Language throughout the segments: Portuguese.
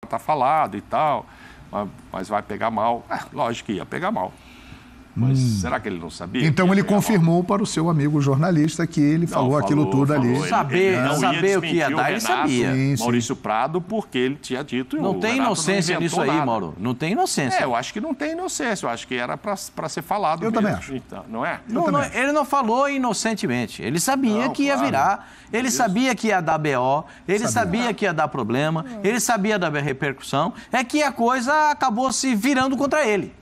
tá falado e tal, mas vai pegar mal. Lógico que ia pegar mal. Mas será que ele não sabia? Então ele confirmou para o seu amigo jornalista que ele falou aquilo tudo ali. Saber o que ia dar, ele sabia. Maurício Prado, porque ele tinha dito. Não tem inocência nisso aí, Mauro. Não tem inocência. Eu acho que não tem inocência. Eu acho que era para ser falado. Eu também acho. Então, não é? Ele não falou inocentemente. Ele sabia que ia virar. Ele sabia que ia dar BO. Ele sabia que ia dar problema. Ele sabia da repercussão. É que a coisa acabou se virando contra ele.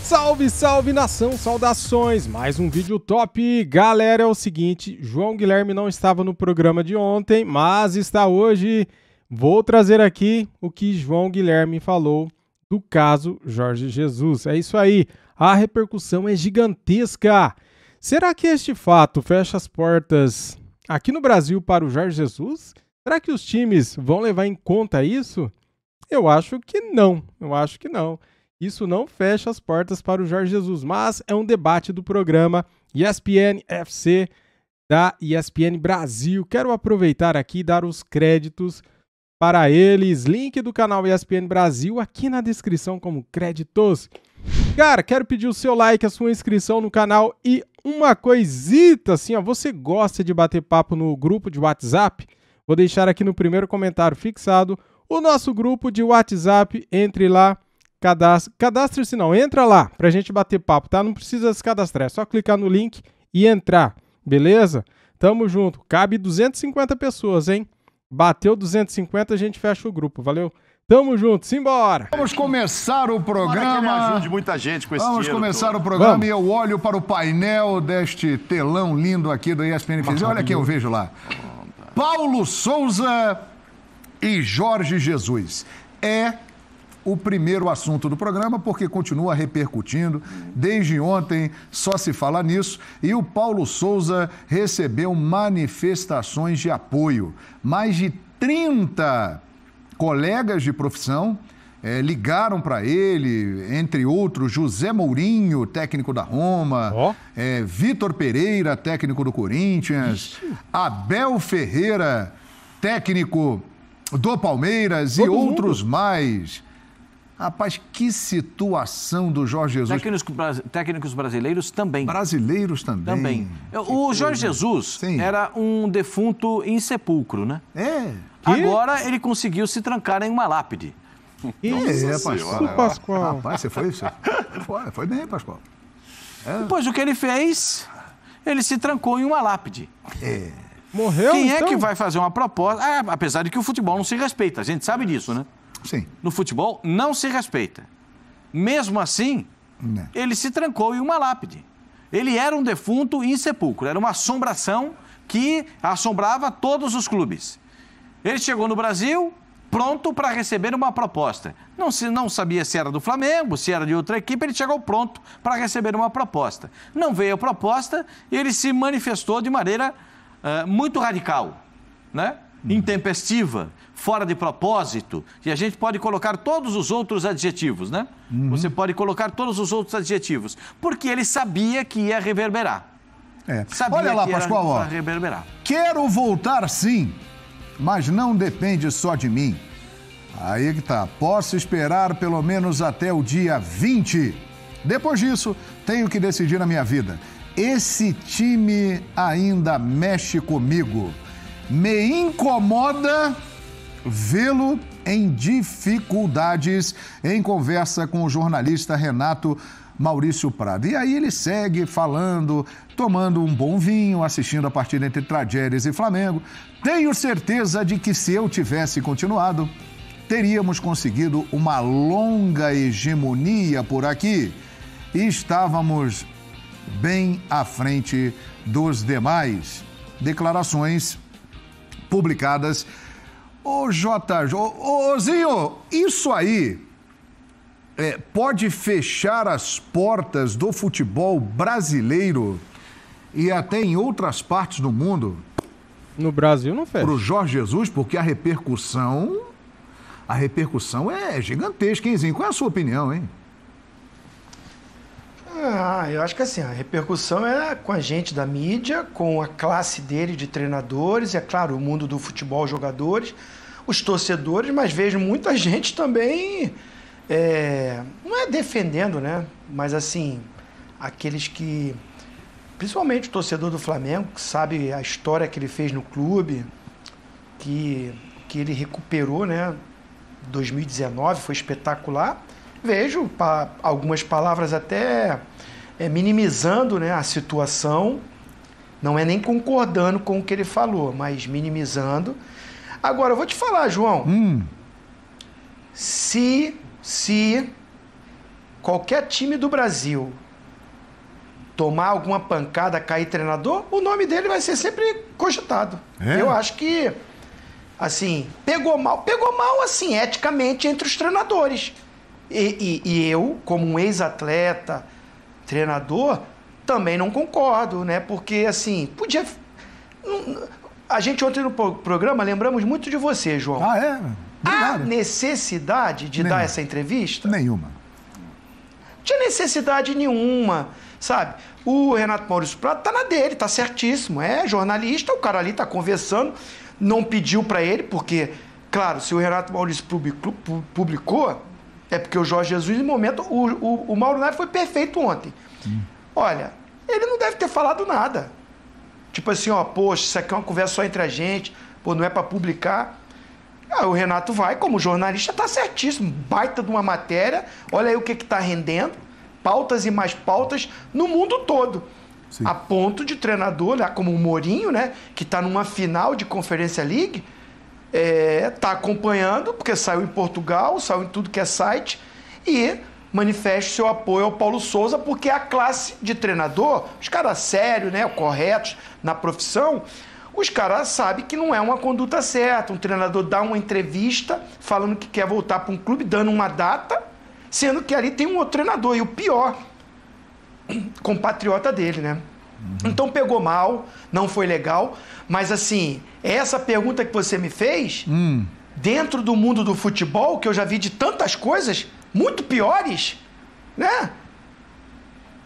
Salve, salve nação, saudações, mais um vídeo top. Galera, é o seguinte, João Guilherme não estava no programa de ontem, mas está hoje. Vou trazer aqui o que João Guilherme falou do caso Jorge Jesus. É isso aí, a repercussão é gigantesca. Será que este fato fecha as portas aqui no Brasil para o Jorge Jesus? Será que os times vão levar em conta isso? Eu acho que não, Isso não fecha as portas para o Jorge Jesus, mas é um debate do programa ESPN FC da ESPN Brasil. Quero aproveitar aqui e dar os créditos para eles. Link do canal ESPN Brasil aqui na descrição como créditos. Cara, quero pedir o seu like, a sua inscrição no canal e uma coisita assim, ó. Você gosta de bater papo no grupo de WhatsApp? Vou deixar aqui no primeiro comentário fixado o nosso grupo de WhatsApp. Entre lá. Cadastre-se não, entra lá pra gente bater papo, tá? Não precisa se cadastrar, é só clicar no link e entrar, beleza? Tamo junto, cabe 250 pessoas, hein? Bateu 250, a gente fecha o grupo, valeu? Tamo junto, simbora! Vamos começar o programa. Ajude muita gente com esse Vamos começar o programa e eu olho para o painel deste telão lindo aqui do ESPN. Olha quem eu vejo lá. Paulo Souza e Jorge Jesus. É o primeiro assunto do programa, porque continua repercutindo. Desde ontem só se fala nisso. E o Paulo Souza recebeu manifestações de apoio. Mais de 30 colegas de profissão ligaram para ele, entre outros, José Mourinho, técnico da Roma, Vitor Pereira, técnico do Corinthians, Abel Ferreira, técnico do Palmeiras e outros mais. Rapaz, que situação do Jorge Jesus. Técnicos brasileiros também. Brasileiros também. O Jorge Jesus era um defunto em sepulcro, né? Agora ele conseguiu se trancar em uma lápide. Pascoal. Rapaz, você foi bem, Pascoal. Depois, o que ele fez, ele se trancou em uma lápide. Morreu, Quem então? é que vai fazer uma proposta? Apesar de que o futebol não se respeita, a gente sabe disso, né? Sim. No futebol não se respeita. Mesmo assim, ele se trancou em uma lápide. Ele era um defunto em sepulcro, era uma assombração que assombrava todos os clubes. Ele chegou no Brasil pronto para receber uma proposta. Não sabia se era do Flamengo, se era de outra equipe, ele chegou pronto para receber uma proposta. Não veio a proposta e ele se manifestou de maneira muito radical, né? Intempestiva, fora de propósito, e a gente pode colocar todos os outros adjetivos, né? Você pode colocar todos os outros adjetivos, porque ele sabia que ia reverberar. Olha lá, Pascoal, ó. Reverberar. Quero voltar sim, mas não depende só de mim. Aí que tá, posso esperar pelo menos até o dia 20. Depois disso, tenho que decidir a minha vida. Esse time ainda mexe comigo. Me incomoda vê-lo em dificuldades, em conversa com o jornalista Renato Maurício Prado. E aí ele segue falando, tomando um bom vinho, assistindo a partida entre Tragédias e Flamengo. Tenho certeza de que se eu tivesse continuado, teríamos conseguido uma longa hegemonia por aqui e estávamos bem à frente dos demais. Declarações publicadas. Zinho, isso aí pode fechar as portas do futebol brasileiro e até em outras partes do mundo? No Brasil não fecha. Pro Jorge Jesus, porque a repercussão é gigantesca, hein, Zinho? Qual é a sua opinião, hein? Eu acho que assim, a repercussão é com a gente da mídia, com a classe dele de treinadores, e é claro, o mundo do futebol, jogadores, os torcedores, mas vejo muita gente também, não é defendendo, né? Mas assim, aqueles que, principalmente o torcedor do Flamengo, que sabe a história que ele fez no clube, que ele recuperou, né? 2019 foi espetacular. Vejo algumas palavras até minimizando, né, a situação. Não é nem concordando com o que ele falou, mas minimizando. Agora, eu vou te falar, João. Se qualquer time do Brasil tomar alguma pancada, cair treinador, o nome dele vai ser sempre cogitado. Eu acho que, assim, pegou mal, assim, eticamente entre os treinadores. E eu, como um ex-atleta, treinador, também não concordo, né? Porque, assim, podia... A gente ontem no programa lembramos muito de você, João. Obrigado. Há necessidade de dar essa entrevista? Nenhuma. Não tinha necessidade nenhuma, sabe? O Renato Maurício Prado tá na dele, tá certíssimo. É jornalista, o cara ali tá conversando, não pediu para ele, porque, claro, se o Renato Maurício publicou... É porque o Jorge Jesus, no momento, o Mauro Naves foi perfeito ontem. Olha, ele não deve ter falado nada. Tipo assim, poxa, isso aqui é uma conversa só entre a gente, não é para publicar. O Renato vai, como jornalista, tá certíssimo. Baita de uma matéria, olha aí o que tá rendendo, pautas e mais pautas no mundo todo. Sim. A ponto de treinador, lá como o Mourinho, né, que tá numa final de Conferência League, tá acompanhando, porque saiu em Portugal, saiu em tudo que é site, e manifesta seu apoio ao Paulo Souza, porque a classe de treinador, os caras sérios, né, corretos na profissão, os caras sabem que não é uma conduta certa. Um treinador dá uma entrevista falando que quer voltar para um clube, dando uma data, sendo que ali tem um outro treinador, e o pior, compatriota dele, né? Então pegou mal, não foi legal, mas assim, essa pergunta que você me fez, dentro do mundo do futebol, que eu já vi de tantas coisas muito piores, né?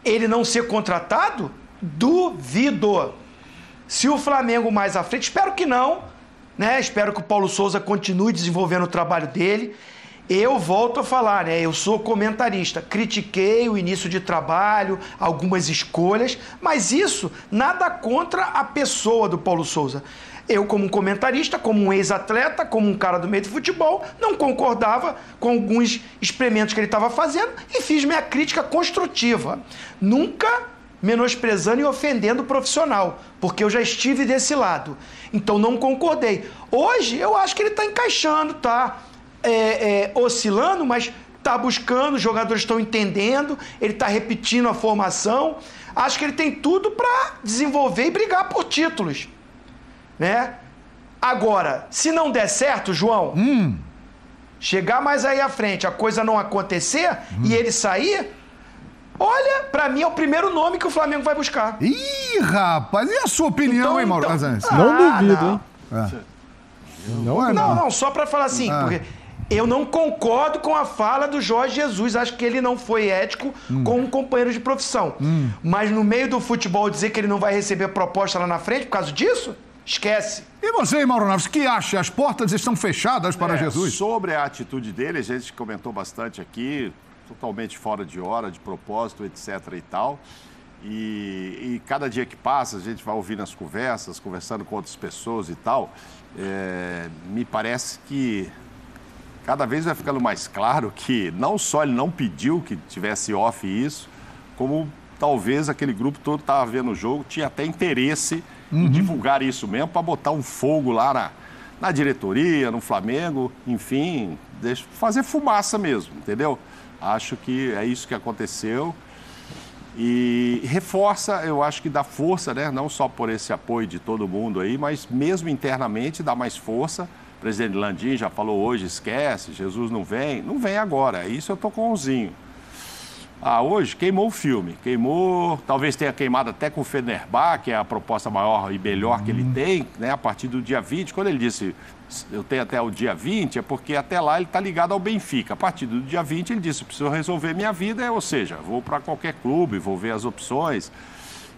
Ele não ser contratado, duvido. Se o Flamengo mais à frente, espero que não, né? Espero que o Paulo Souza continue desenvolvendo o trabalho dele. Eu volto a falar, né? Eu sou comentarista, critiquei o início de trabalho, algumas escolhas, mas isso nada contra a pessoa do Paulo Souza. Eu, como um comentarista, como um ex-atleta, como um cara do meio do futebol, não concordava com alguns experimentos que ele estava fazendo e fiz minha crítica construtiva. Nunca menosprezando e ofendendo o profissional, porque eu já estive desse lado. Então não concordei. Hoje eu acho que ele está encaixando, tá? Oscilando, mas está buscando, os jogadores estão entendendo, ele está repetindo a formação. Acho que ele tem tudo para desenvolver e brigar por títulos, né? Agora, se não der certo, João, chegar mais aí à frente, a coisa não acontecer e ele sair, olha, para mim é o primeiro nome que o Flamengo vai buscar. Ih, rapaz, e a sua opinião, hein, Mauro? Não duvido, hein? Não, só para falar assim, porque eu não concordo com a fala do Jorge Jesus. Acho que ele não foi ético com um companheiro de profissão. Mas no meio do futebol dizer que ele não vai receber proposta lá na frente por causa disso, esquece. E você, Mauro Naves, que acha? As portas estão fechadas para Jesus? Sobre a atitude dele, a gente comentou bastante aqui, totalmente fora de hora, de propósito, etc. e tal. E cada dia que passa, a gente vai ouvindo as conversas, conversando com outras pessoas e tal, me parece que cada vez vai ficando mais claro que não só ele não pediu que tivesse off isso, como talvez aquele grupo todo estava vendo o jogo, tinha até interesse em divulgar isso mesmo, para botar um fogo lá na diretoria, no Flamengo, enfim, fazer fumaça mesmo, entendeu? Acho que é isso que aconteceu. E reforça, eu acho que dá força, né? Não só por esse apoio de todo mundo aí, mas mesmo internamente dá mais força. O presidente Landim já falou hoje, esquece, Jesus não vem agora, isso eu tô com o Zinho. hoje queimou o filme. Talvez tenha queimado até com o Fenerbahçe, que é a proposta maior e melhor que ele tem, né? A partir do dia 20. Quando ele disse, eu tenho até o dia 20, é porque até lá ele está ligado ao Benfica. A partir do dia 20 ele disse, preciso resolver minha vida, ou seja, vou para qualquer clube, vou ver as opções.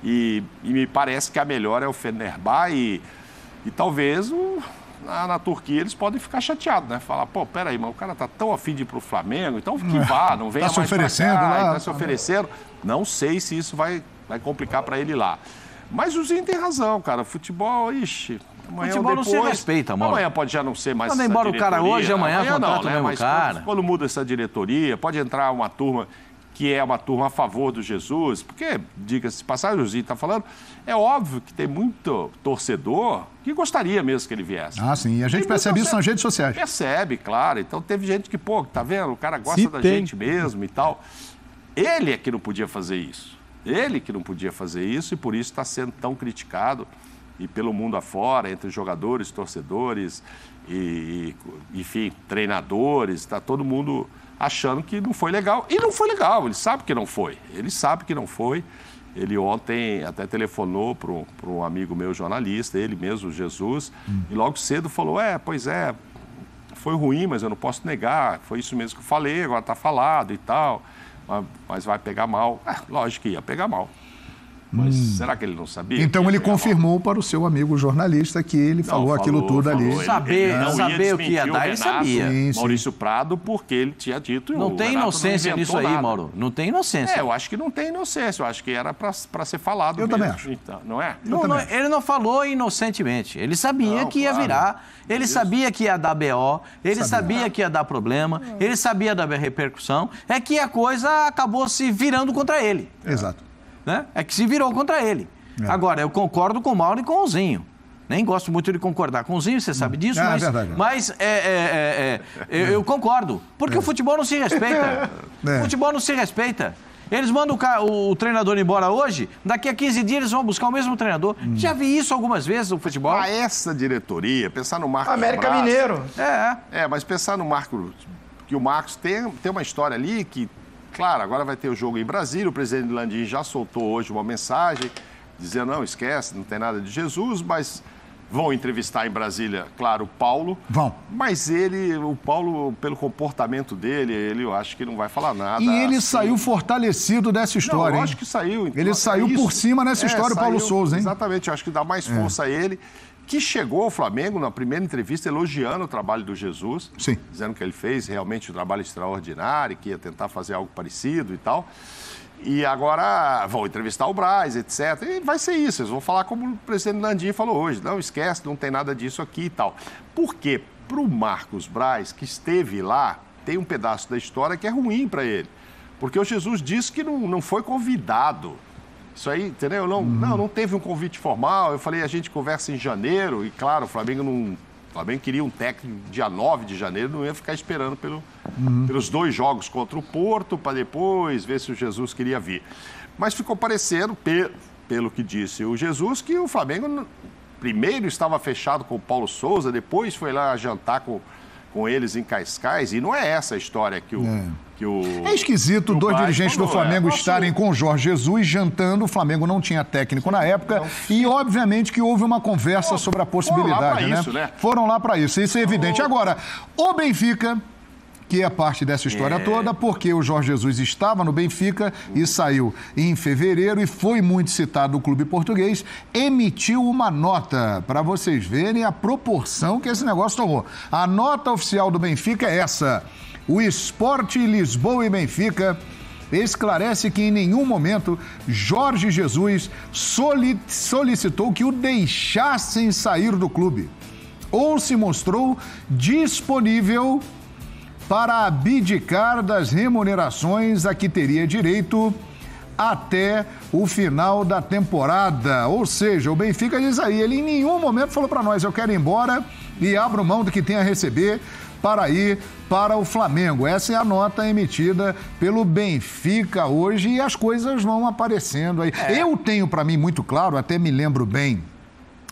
E me parece que a melhor é o Fenerbahçe e talvez na Turquia eles podem ficar chateados, né? Falar, pô, peraí, mas o cara tá tão afim de ir pro Flamengo, então que vá, não venha mais pra cá. Tá se oferecendo lá. Tá se oferecendo. Não sei se isso vai complicar para ele lá. Mas o Zinho tem razão, cara. Futebol, ixi... Amanhã futebol não se respeita, mano. Amanhã pode já não ser mais essa diretoria. Manda embora o cara hoje, amanhã contrata o mesmo cara. Quando muda essa diretoria, pode entrar uma turma que é uma turma a favor do Jesus, porque, diga-se de passagem, o Zinho está falando, é óbvio que tem muito torcedor que gostaria mesmo que ele viesse. Ah, sim, e a gente percebe isso nas redes sociais. Percebe, claro. Então teve gente que, pô, tá vendo? O cara gosta da gente mesmo e tal. Ele é que não podia fazer isso. Ele que não podia fazer isso e por isso está sendo tão criticado e pelo mundo afora, entre jogadores, torcedores e enfim, treinadores, está todo mundo achando que não foi legal. E não foi legal, ele sabe que não foi. Ele sabe que não foi. Ele ontem até telefonou para um amigo meu jornalista, ele mesmo, Jesus, e logo cedo falou, pois é, foi ruim, mas eu não posso negar, foi isso mesmo que eu falei, agora está falado e tal, mas vai pegar mal. Lógico que ia pegar mal. Mas será que ele não sabia? Então ele confirmou para o seu amigo jornalista que ele falou aquilo tudo ali. Saber o que ia dar, ele sabia. Sim, Maurício Prado, porque ele tinha dito... Não tem inocência nisso aí, Mauro. Não tem inocência. Eu acho que não tem inocência. Eu acho que era para ser falado mesmo. Também acho. Então, não é? Ele não falou inocentemente. Ele sabia que ia virar. Ele sabia que ia dar BO. Ele sabia que ia dar problema. Ele sabia da repercussão. É que a coisa acabou se virando contra ele. Exato. Né? É que se virou contra ele. Agora, eu concordo com o Mauro e com o Zinho. Nem gosto muito de concordar com o Zinho, você sabe disso, mas eu concordo. Porque o futebol não se respeita. O futebol não se respeita. Eles mandam o treinador embora hoje, daqui a 15 dias eles vão buscar o mesmo treinador. Já vi isso algumas vezes no futebol. Essa diretoria, pensar no Marcos América Braz, Mineiro. Mas pensar no Marcos, que o Marcos tem uma história ali que, claro, agora vai ter o jogo em Brasília, o presidente Landim já soltou hoje uma mensagem dizendo, não, esquece, não tem nada de Jesus, mas vão entrevistar em Brasília, claro, o Paulo. Vão. Mas o Paulo, pelo comportamento dele, eu acho que não vai falar nada. E ele saiu fortalecido dessa história, eu acho que saiu. Então, ele saiu por cima nessa história, o Paulo Souza, hein? Exatamente, eu acho que dá mais força a ele. Que chegou ao Flamengo na primeira entrevista elogiando o trabalho do Jesus, dizendo que ele fez realmente um trabalho extraordinário, que ia tentar fazer algo parecido e tal. E agora vão entrevistar o Braz, etc. E vai ser isso, eles vão falar como o presidente Landim falou hoje. Não, esquece, não tem nada disso aqui e tal. Por quê? Para o Marcos Braz, que esteve lá, tem um pedaço da história que é ruim para ele. Porque o Jesus disse que não foi convidado. Isso aí, entendeu? Não teve um convite formal. Eu falei, a gente conversa em janeiro. E, claro, o Flamengo queria um técnico dia 9 de janeiro. Não ia ficar esperando pelos 2 jogos contra o Porto para depois ver se o Jesus queria vir. Mas ficou parecendo, pelo que disse o Jesus, que o Flamengo primeiro estava fechado com o Paulo Souza, depois foi lá jantar com eles em Cascais. E não é essa a história que o... É esquisito 2 dirigentes do Flamengo estarem com o Jorge Jesus jantando. O Flamengo não tinha técnico na época e, obviamente, que houve uma conversa sobre a possibilidade, né? Foram lá para isso, isso é evidente. Agora, o Benfica, que é parte dessa história toda, porque o Jorge Jesus estava no Benfica e saiu em fevereiro e foi muito citado no clube português, emitiu uma nota para vocês verem a proporção que esse negócio tomou. A nota oficial do Benfica é essa: o Sport Lisboa e Benfica esclarece que em nenhum momento Jorge Jesus solicitou que o deixassem sair do clube ou se mostrou disponível para abdicar das remunerações a que teria direito até o final da temporada. Ou seja, o Benfica diz aí, ele em nenhum momento falou para nós, eu quero ir embora e abro mão do que tem a receber para ir para o Flamengo. Essa é a nota emitida pelo Benfica hoje e as coisas vão aparecendo aí. Eu tenho para mim muito claro, até me lembro bem,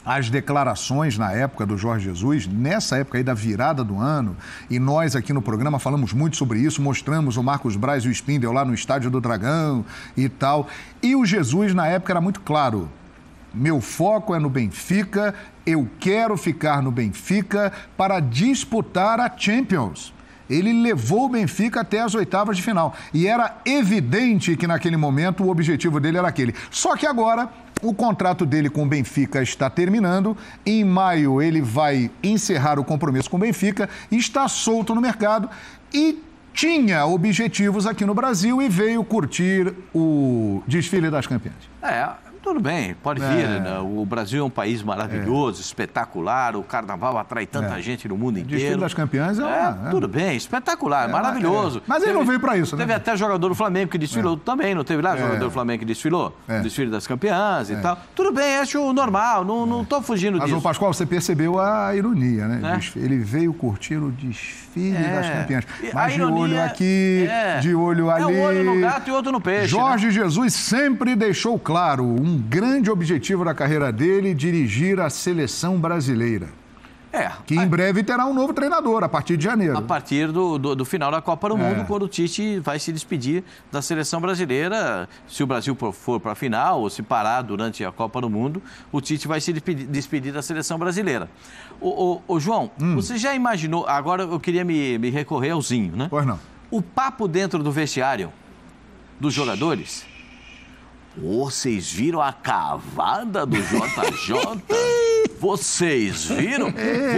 as declarações na época do Jorge Jesus, nessa época aí da virada do ano, e nós aqui no programa falamos muito sobre isso, mostramos o Marcos Braz e o Spindel lá no Estádio do Dragão e tal. E o Jesus, na época, era muito claro: meu foco é no Benfica, eu quero ficar no Benfica para disputar a Champions. Ele levou o Benfica até as oitavas de final. E era evidente que naquele momento o objetivo dele era aquele. Só que agora o contrato dele com o Benfica está terminando. Em maio ele vai encerrar o compromisso com o Benfica, está solto no mercado e tinha objetivos aqui no Brasil e veio curtir o desfile das campeãs. Tudo bem, pode vir. Né? O Brasil é um país maravilhoso, espetacular, o carnaval atrai tanta gente no mundo inteiro. Desfile das campeãs tudo bem, espetacular, maravilhoso. Mas ele não veio para isso, né? Teve até jogador do Flamengo que desfilou também, não teve lá jogador do Flamengo que desfilou? Desfile das campeãs e tal. Tudo bem, acho normal, não estou fugindo disso. Mas, Pascoal, você percebeu a ironia, né? Ele veio curtir o desfile das campeãs. Mas de olho aqui, de olho ali. Um olho no gato e outro no peixe. Jorge Jesus sempre deixou claro um grande objetivo da carreira dele: dirigir a seleção brasileira. Que em breve terá um novo treinador, a partir de janeiro. A partir do final da Copa do Mundo, quando o Tite vai se despedir da seleção brasileira. Se o Brasil for para a final ou se parar durante a Copa do Mundo, o Tite vai se despedir da seleção brasileira. Ô João, você já imaginou... Agora eu queria me recorrer ao Zinho, né? Pois não. O papo dentro do vestiário dos jogadores... Vocês viram a cavada do JJ? Vocês viram?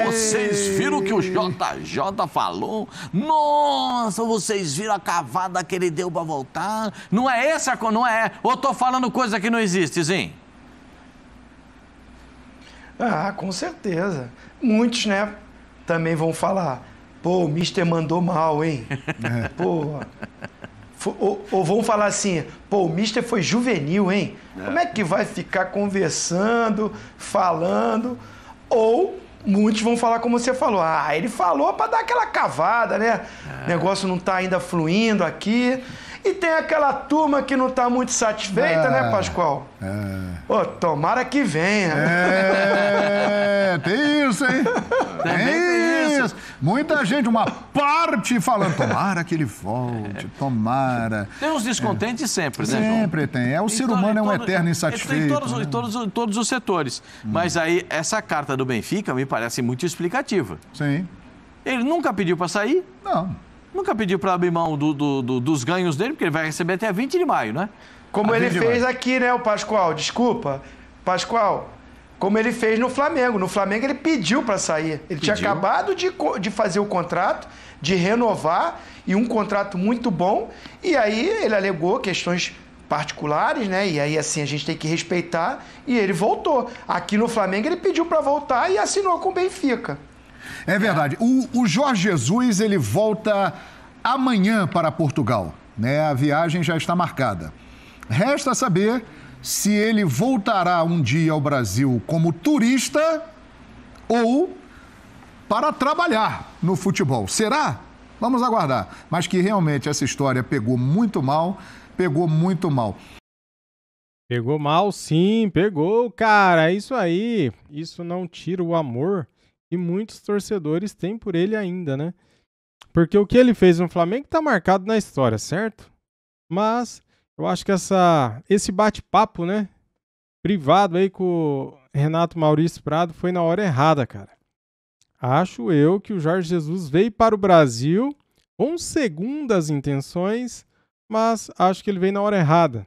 Vocês viram o que o JJ falou? Nossa, vocês viram a cavada que ele deu pra voltar? Não é essa? Não é? Ou tô falando coisa que não existe, Zinho? Com certeza. Muitos, né, também vão falar: pô, o Mister mandou mal, hein? Pô... Ou vão falar assim: pô, o Mister foi juvenil, hein? Como é que vai ficar conversando, falando? Ou muitos vão falar como você falou: ele falou para dar aquela cavada, né? O negócio não tá ainda fluindo aqui. E tem aquela turma que não tá muito satisfeita, né, Pascoal? Tomara que venha. Tem isso, hein? Tem isso. Muita gente, uma parte falando: tomara que ele volte, tomara. Tem uns descontentes sempre, né, João? Sempre tem. O ser humano é um eterno insatisfeito. Em todos os setores. Mas aí, essa carta do Benfica me parece muito explicativa. Sim. Ele nunca pediu para sair? Não. Nunca pediu para abrir mão dos ganhos dele, porque ele vai receber até 20 de maio, né? Como ele fez aqui, né, o Pascoal? Desculpa. Pascoal, como ele fez no Flamengo. No Flamengo ele pediu para sair. Ele tinha acabado de fazer o contrato, de renovar, e um contrato muito bom. E aí ele alegou questões particulares, né? E aí, assim, a gente tem que respeitar. E ele voltou. Aqui no Flamengo ele pediu para voltar e assinou com o Benfica. É verdade. O Jorge Jesus, ele volta amanhã para Portugal, né? A viagem já está marcada. Resta saber se ele voltará um dia ao Brasil como turista ou para trabalhar no futebol. Será? Vamos aguardar. Mas que realmente essa história pegou muito mal. Pegou mal, sim, pegou, cara. É isso aí. Isso não tira o amor que muitos torcedores têm por ele ainda, né? Porque o que ele fez no Flamengo tá marcado na história, certo? Mas eu acho que esse bate-papo, né, privado aí com o Renato Maurício Prado foi na hora errada, cara. Acho eu que o Jorge Jesus veio para o Brasil com segundas intenções, mas acho que ele veio na hora errada.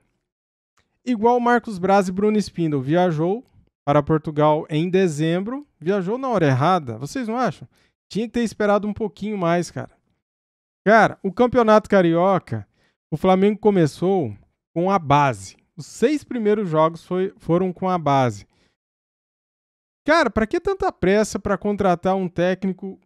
Igual o Marcos Braz e Bruno Spindel viajou para Portugal em dezembro, viajou na hora errada. Vocês não acham? Tinha que ter esperado um pouquinho mais, cara. Cara, o Campeonato Carioca, o Flamengo começou com a base. Os 6 primeiros jogos foram com a base. Cara, para que tanta pressa para contratar um técnico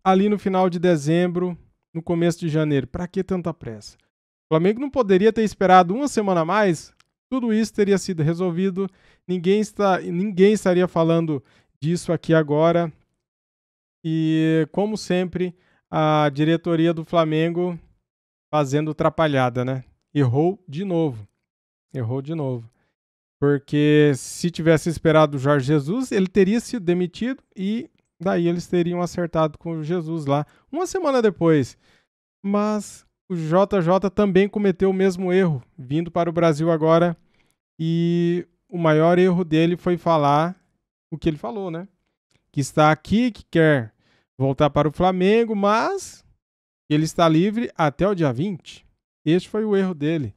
ali no final de dezembro, no começo de janeiro? Para que tanta pressa? O Flamengo não poderia ter esperado uma semana a mais? Tudo isso teria sido resolvido. Ninguém estaria falando disso aqui agora. E, como sempre, a diretoria do Flamengo fazendo atrapalhada, né? Errou de novo. Porque se tivesse esperado o Jorge Jesus, ele teria sido demitido e daí eles teriam acertado com o Jesus lá uma semana depois. Mas o JJ também cometeu o mesmo erro, vindo para o Brasil agora. E o maior erro dele foi falar o que ele falou, né? Que está aqui, que quer voltar para o Flamengo, mas ele está livre até o dia 20. Este foi o erro dele.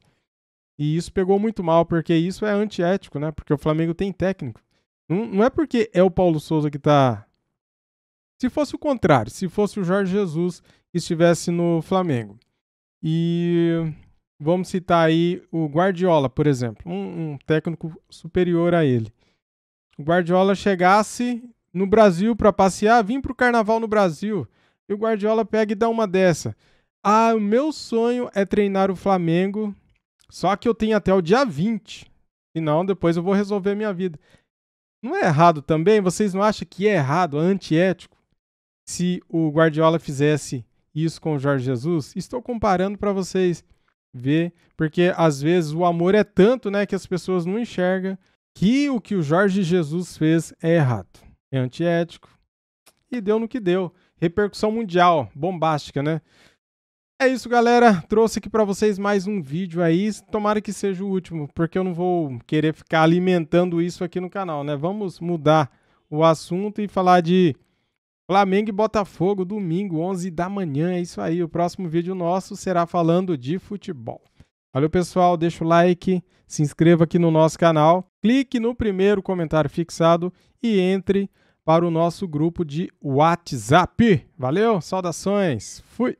E isso pegou muito mal, porque isso é antiético, né? Porque o Flamengo tem técnico. Não é porque é o Paulo Souza que está... Se fosse o contrário, se fosse o Jorge Jesus que estivesse no Flamengo. E vamos citar aí o Guardiola, por exemplo, um técnico superior a ele. O Guardiola chegasse no Brasil para passear, vir para o Carnaval no Brasil, e o Guardiola pega e dá uma dessa. Ah, o meu sonho é treinar o Flamengo, só que eu tenho até o dia 20, senão depois eu vou resolver a minha vida. Não é errado também? Vocês não acham que é errado, antiético, se o Guardiola fizesse isso com o Jorge Jesus? Estou comparando para vocês ver, porque às vezes o amor é tanto, né, que as pessoas não enxergam que o Jorge Jesus fez é errado, é antiético, e deu no que deu. Repercussão mundial, bombástica, né? É isso, galera. Trouxe aqui para vocês mais um vídeo aí. Tomara que seja o último, porque eu não vou querer ficar alimentando isso aqui no canal, né? Vamos mudar o assunto e falar de Flamengo e Botafogo, domingo, 11 da manhã. É isso aí. O próximo vídeo nosso será falando de futebol. Valeu, pessoal. Deixa o like, se inscreva aqui no nosso canal, clique no primeiro comentário fixado e entre para o nosso grupo de WhatsApp. Valeu, saudações, fui!